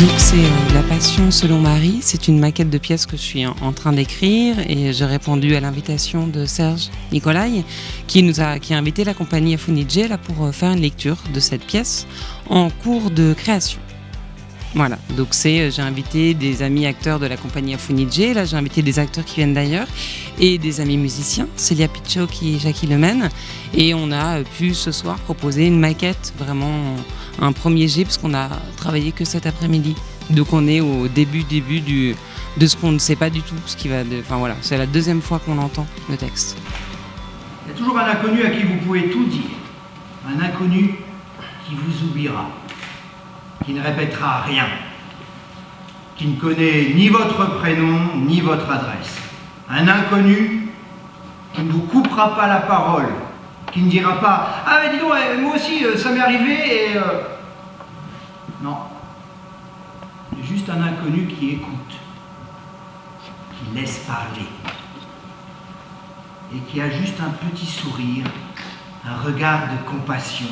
Donc c'est La Passion selon Marie, c'est une maquette de pièce que je suis en train d'écrire et j'ai répondu à l'invitation de Serge Nicolai qui a invité la compagnie Affuniggé là pour faire une lecture de cette pièce en cours de création. Voilà, donc j'ai invité des amis acteurs de la compagnie Affuniggé, là j'ai invité des acteurs qui viennent d'ailleurs et des amis musiciens, Célia Picciocchi et Jackie Lemaine, et on a pu ce soir proposer une maquette, vraiment un premier jet parce qu'on a travaillé que cet après-midi. Donc on est au début de ce qu'on ne sait pas du tout, enfin voilà, c'est la deuxième fois qu'on entend le texte. Il y a toujours un inconnu à qui vous pouvez tout dire, un inconnu qui vous oubliera, qui ne répétera rien, qui ne connaît ni votre prénom, ni votre adresse. Un inconnu qui ne vous coupera pas la parole, qui ne dira pas « Ah mais dis donc, moi aussi, ça m'est arrivé et… Non. Juste un inconnu qui écoute, qui laisse parler, et qui a juste un petit sourire, un regard de compassion,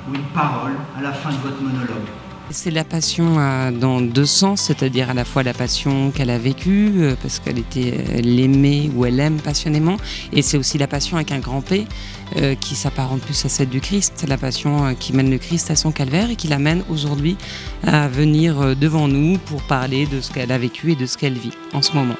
ou une parole à la fin de votre monologue. C'est la passion dans deux sens, c'est-à-dire à la fois la passion qu'elle a vécue, parce qu'elle l'aimait ou elle aime passionnément, et c'est aussi la passion avec un grand P, qui s'apparente plus à celle du Christ. C'est la passion qui mène le Christ à son calvaire et qui l'amène aujourd'hui à venir devant nous pour parler de ce qu'elle a vécu et de ce qu'elle vit en ce moment.